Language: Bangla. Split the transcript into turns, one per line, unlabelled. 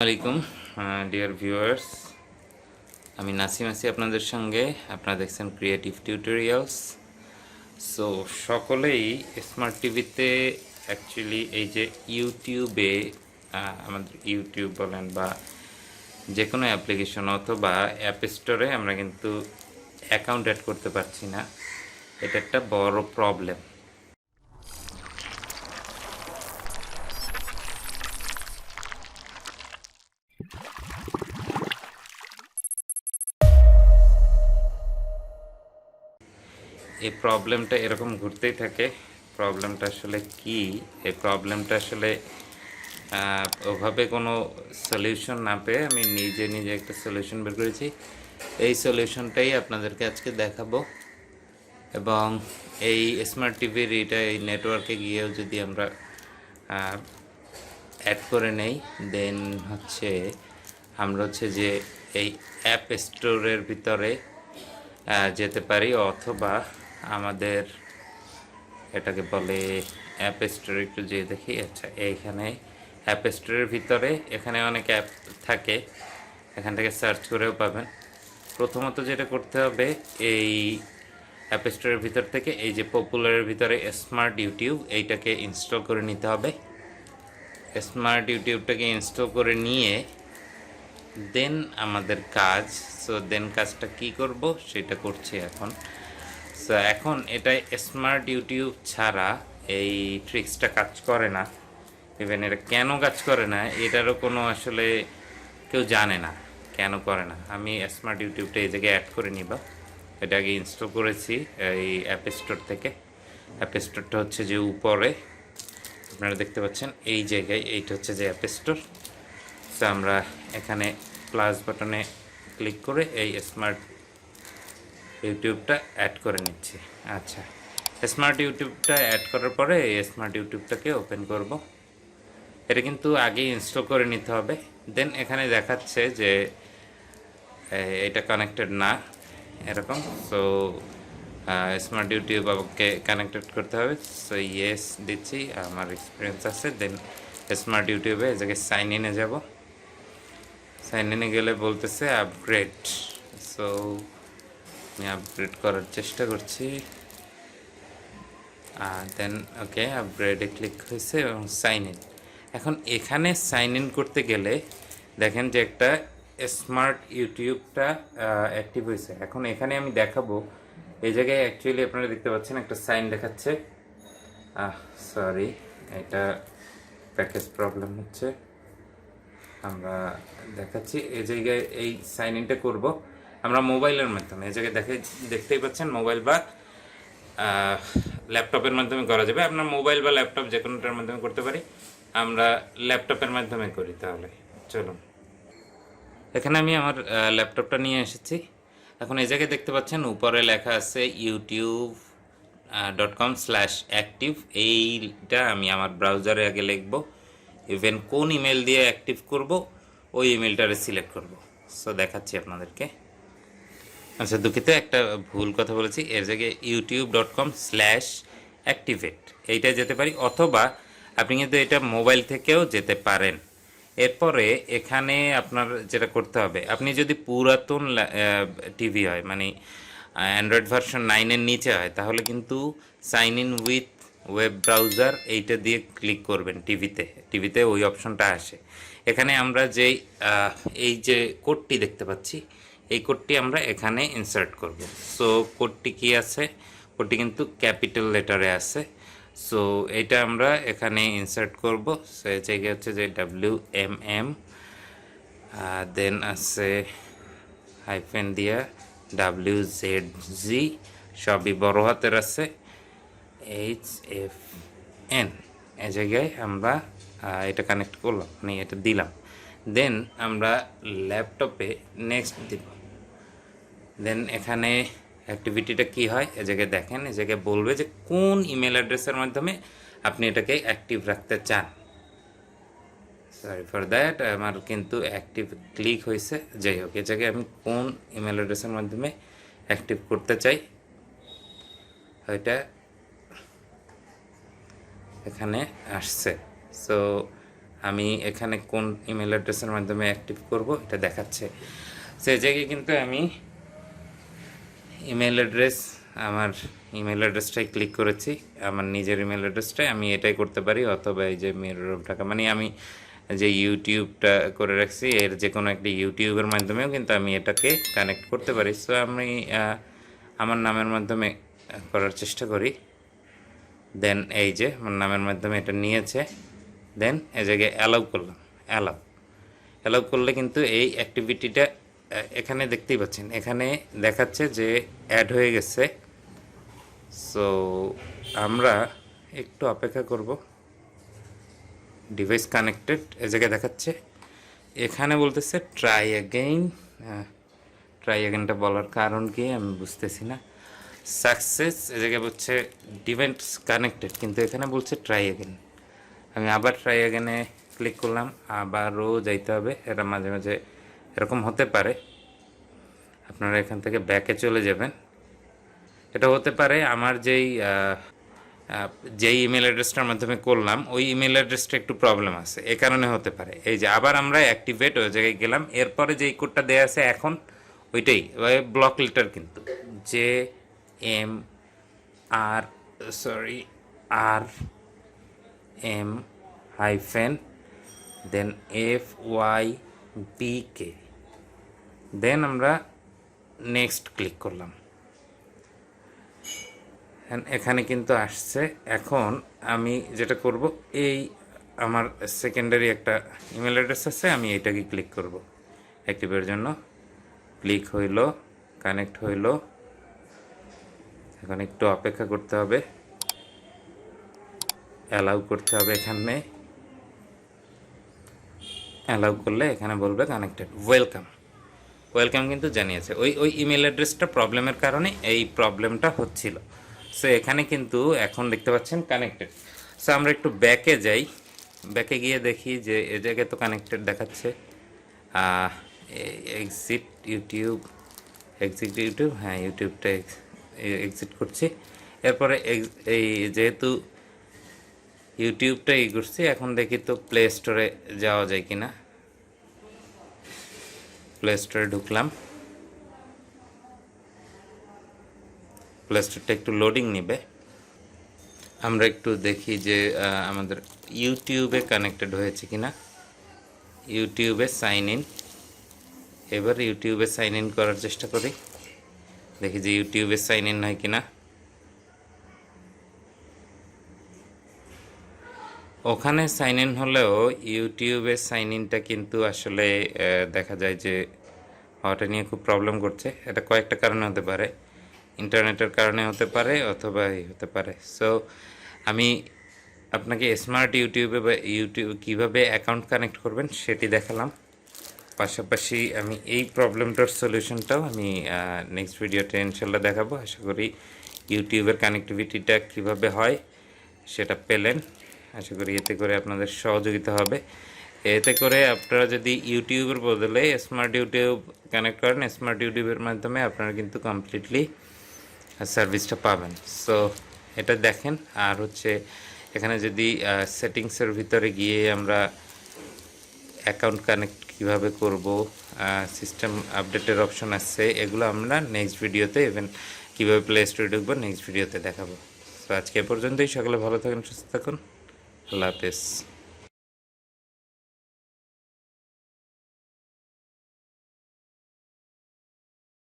আসসালামাইকুম ডিয়ার ভিউয়ার্স, আমি নাসিম আছি আপনাদের সঙ্গে। আপনারা দেখছেন ক্রিয়েটিভ টিউটোরিয়ালস। সো সকলেই স্মার্ট টিভিতে অ্যাকচুয়ালি এই যে ইউটিউবে আমাদের ইউটিউব বলেন বা যে কোনো অ্যাপ্লিকেশন অথবা অ্যাপ স্টোরে আমরা কিন্তু অ্যাকাউন্ট অ্যাড করতে পারছি না। এটা একটা বড় প্রবলেম। এই প্রবলেমটা এরকম ঘুরতেই থাকে। প্রবলেমটা আসলে কি? এই প্রবলেমটা আসলে ওভাবে কোনো সলিউশন না পেয়ে আমি নিজে নিজে একটা সলিউশন বের করেছি। এই সলিউশনটাই আপনাদেরকে আজকে দেখাবো। এবং এই স্মার্ট টিভির এই নেটওয়ার্কে গিয়েও যদি আমরা অ্যাড করে নেই, দেন আমরা যে এই অ্যাপ স্টোরের ভিতরে যেতে পারি, অথবা আমাদের এটাকে বলে অ্যাপ স্টোরে একটু যেয়ে দেখি। আচ্ছা, এইখানে অ্যাপ স্টোরের ভিতরে এখানে অনেক অ্যাপ থাকে, এখান থেকে সার্চ করেও পাবেন। প্রথমত যেটা করতে হবে, এই অ্যাপ স্টোরের ভিতর থেকে এই যে পপুলারের ভিতরে স্মার্ট ইউটিউব এইটাকে ইনস্টল করে নিতে হবে। স্মার্ট ইউটিউবটাকে ইনস্টল করে নিয়ে দেন আমাদের কাজ। কাজটা কি করব সেটা করছি এখন। সো এখন এটা স্মার্ট ইউটিউব ছাড়া এই ট্রিক্সটা কাজ করে না। ইভেন এটা কেন কাজ করে না এটারও কোনো আসলে কেউ জানে না কেন করে না। আমি স্মার্ট ইউটিউবটা এই জায়গায় অ্যাড করে নিব। এটা আগে ইনস্টল করেছি এই অ্যাপ স্টোর থেকে। অ্যাপ স্টোরটা হচ্ছে যে উপরে আপনারা দেখতে পাচ্ছেন এই জায়গায়, এইটা হচ্ছে যে অ্যাপ স্টোর। তো আমরা এখানে প্লাস বাটনে ক্লিক করে এই স্মার্ট ইউটিউবটা অ্যাড করে নিচ্ছি। আচ্ছা, স্মার্ট ইউটিউবটা অ্যাড করার পরে এই স্মার্ট ইউটিউবটাকে ওপেন করব। এটা কিন্তু আগে ইনস্টল করে নিতে হবে। দেন এখানে দেখাচ্ছে যে এটা কানেক্টেড না এরকম। সো স্মার্ট ইউটিউব আমাকে কানেক্টেড করতে হবে। সো ইয়েস দিচ্ছি, আমার এক্সপিরিয়েন্স আছে। দেন স্মার্ট ইউটিউবে এই জায়গায় সাইন ইনে যাব। সাইন ইনে গেলে বলতেছে আপগ্রেড। সো আমি আপগ্রেড করার চেষ্টা করছি। দেন ওকে, আপগ্রেডে ক্লিক হয়েছে এবং সাইন ইন। এখন এখানে সাইন ইন করতে গেলে দেখেন যে একটা স্মার্ট ইউটিউবটা অ্যাক্টিভ হয়েছে। এখন এখানে আমি দেখাবো, এই জায়গায় অ্যাকচুয়ালি আপনারা দেখতে পাচ্ছেন একটা সাইন দেখাচ্ছে। সরি, এটা প্যাকেজ প্রবলেম হচ্ছে। আমরা দেখাচ্ছি এই জায়গায় এই সাইন ইনটা করবো আমরা মোবাইলের মাধ্যমে। এই জায়গায় দেখতেই পাচ্ছেন মোবাইল বা ল্যাপটপের মাধ্যমে করা যাবে। আপনার মোবাইল বা ল্যাপটপ যে কোনোটার মাধ্যমে করতে পারি। আমরা ল্যাপটপের মাধ্যমে করি। তাহলে চলুন, এখানে আমি আমার ল্যাপটপটা নিয়ে এসেছি। এখন এই জায়গায় দেখতে পাচ্ছেন উপরে লেখা আছে youtube.com/active। এইটা আমি আমার ব্রাউজারে আগে লিখব। ইভেন কোন ইমেল দিয়ে অ্যাক্টিভ করব ওই ইমেলটারে সিলেক্ট করব। সো দেখাচ্ছি আপনাদেরকে। আচ্ছা, দুঃখিত, একটা ভুল কথা বলেছি। এর জায়গায় youtube.com/activate এইটা যেতে পারি, অথবা আপনি কিন্তু এটা মোবাইল থেকেও যেতে পারেন। এরপরে এখানে আপনার যেটা করতে হবে, আপনি যদি পুরাতন টিভি হয়, মানে অ্যান্ড্রয়েড ভার্সন 9-এর নিচে হয়, তাহলে কিন্তু sign in with web browser এইটা দিয়ে ক্লিক করবেন। টিভিতে ওই অপশনটা আসে। এখানে আমরা এই যে কোডটি দেখতে পাচ্ছি, এই কোডটি আমরা এখানে ইনসার্ট করব। সো কোডটি কি আছে? কোডটি কিন্তু ক্যাপিটাল লেটারে আছে। সো এটা আমরা এখানে ইনসার্ট করব। সো এই জায়গায় হচ্ছে যে WMM, দেন আছে হাইফেন দিয়া WZG, সবই বড় হাতের আছে, HFN। এই জায়গায় আমরা এটা কানেক্ট করলাম, মানে এটা দিলাম। দেন আমরা ল্যাপটপে নেক্সট দিব। দেন এখানে অ্যাক্টিভিটিটা কি হয় এ জায়গায় দেখেন। এ জায়গায় বলবে যে কোন ইমেল অ্যাড্রেসের মাধ্যমে আপনি এটাকে অ্যাক্টিভ রাখতে চান। সরি ফর দ্যাট, আমার কিন্তু অ্যাক্টিভ ক্লিক হয়েছে। যাই হোক, এ জায়গায় আমি কোন ইমেল অ্যাড্রেসের মাধ্যমে অ্যাক্টিভ করতে চাই ওইটা এখানে আসছে। সো আমি এখানে কোন ইমেল অ্যাড্রেসের মাধ্যমে অ্যাক্টিভ করব এটা দেখাচ্ছে। সেই জায়গায় কিন্তু আমি ইমেল অ্যাড্রেস, আমার ইমেল অ্যাড্রেসটাই ক্লিক করেছি, আমার নিজের ইমেল অ্যাড্রেসটাই আমি এটাই করতে পারি, অথবা এই যে মিরর অফ ঢাকা, মানে আমি যে ইউটিউবটা করে রাখছি এর যে কোনো একটি ইউটিউবের মাধ্যমেও কিন্তু আমি এটাকে কানেক্ট করতে পারি। সো আমি আমার নামের মাধ্যমে করার চেষ্টা করি। দেন এই যে আমার নামের মাধ্যমে এটা নিয়েছে, দেন এই জায়গায় অ্যালাউ করলাম। অ্যালাউ অ্যালাউ করলে কিন্তু এই অ্যাক্টিভিটিটা এখানে দেখতেই পাচ্ছেন, এখানে দেখাচ্ছে যে অ্যাড হয়ে গেছে। সো আমরা একটু অপেক্ষা করব। ডিভাইস কানেক্টেড এ জায়গায় দেখাচ্ছে, এখানে বলতেছে ট্রাই অ্যাগেইন। ট্রাই অ্যাগেইনটা বলার কারণ কি আমি বুঝতেছি না। সাকসেস এ জায়গায় বলছে ডিভাইস কানেক্টেড, কিন্তু এখানে বলছে ট্রাই অ্যাগেইন। আমি আবার ট্রাই অ্যাগেইনে ক্লিক করলাম, আবারও যাইতে হবে। এটা মাঝে মাঝে এরকম হতে পারে, আপনারা এখান থেকে ব্যাকে চলে যাবেন। এটা হতে পারে আমার যেই ইমেল অ্যাড্রেসটার মাধ্যমে করলাম ওই ইমেল অ্যাড্রেসটা একটু প্রবলেম আছে, এ কারণে হতে পারে। এই যে আবার আমরা অ্যাক্টিভেট ওই জায়গায় গেলাম, এরপরে যেই কোডটা দেওয়া আছে এখন ওইটাই ব্লক লেটার, কিন্তু জে এম আর আর এম হাইফেন দেন FYBK, দেন আমরা নেক্সট ক্লিক করলাম। এখানে কিন্তু আসছে। এখন আমি যেটা করব, এই আমার সেকেন্ডারি একটা ইমেল অ্যাড্রেস আছে, আমি এইটাকে ক্লিক করব অ্যাক্টিভের জন্য। ক্লিক হইল, কানেক্ট হইল। এখন একটু অপেক্ষা করতে হবে, অ্যালাউ করতে হবে। এখানে অ্যালাউ করলে এখানে বলবে কানেক্টেড, ওয়েলকাম। ওয়েলকাম কিন্তু জানিয়েছে। ওই ইমেল অ্যাড্রেসটা প্রবলেমের কারণে এই প্রবলেমটা হচ্ছিল। সো এখানে কিন্তু এখন দেখতে পাচ্ছেন কানেক্টেড। সো আমরা একটু ব্যাকে যাই, ব্যাকে গিয়ে দেখি যে এ জায়গায় তো কানেক্টেড দেখাচ্ছে। এক্সিট ইউটিউব, হ্যাঁ ইউটিউবটা এক্সিট করছি। এরপরে এই যেহেতু ইউটিউবটা করছি, এখন দেখি তো প্লে স্টোরে যাওয়া যায় কিনা। প্লে স্টোরে ঢুকলাম, প্লে স্টোরটা একটু লোডিং নেবে। আমরা একটু দেখি যে আমাদের ইউটিউবে কানেক্টেড হয়েছে কিনা। ইউটিউবে সাইন ইন, এবার ইউটিউবে সাইন ইন করার চেষ্টা করি, দেখি যে ইউটিউবে সাইন ইন হয় কিনা। ওখানে সাইন ইন হলেও ইউটিউবে সাইন ইনটা কিন্তু আসলে দেখা যায় যে হওয়াটা নিয়ে খুব প্রবলেম করছে। এটা কয়েকটা কারণে হতে পারে, ইন্টারনেটের কারণে হতে পারে, অথবা হতে পারে। সো আমি আপনাকে স্মার্ট ইউটিউবে বা ইউটিউব কীভাবে অ্যাকাউন্ট কানেক্ট করবেন সেটি দেখালাম। পাশাপাশি আমি এই প্রবলেমটার সলিউশনটাও আমি নেক্সট ভিডিওতে ইনশাল্লাহ দেখাবো। আশা করি ইউটিউবের কানেক্টিভিটিটা কীভাবে হয় সেটা পেলেন। আশা করি এতে করে আপনাদের সহযোগিতা হবে। এতে করে আপনারা যদি ইউটিউবের বদলে স্মার্ট ইউটিউব কানেক্ট করেন, স্মার্ট ইউটিউবের মাধ্যমে আপনারা কিন্তু কমপ্লিটলি সার্ভিসটা পাবেন। সো এটা দেখেন। আর হচ্ছে এখানে যদি সেটিংসের ভিতরে গিয়ে আমরা অ্যাকাউন্ট কানেক্ট কীভাবে করব, সিস্টেম আপডেটের অপশন আছে, এগুলো আমরা নেক্সট ভিডিওতে, ইভেন কীভাবে প্লে স্টোরে ঢুকবো নেক্সট ভিডিওতে দেখাবো। তো আজকে এ পর্যন্তই। সকলে ভালো থাকুন, সুস্থ থাকুন। আল্লাহ হাফেজ।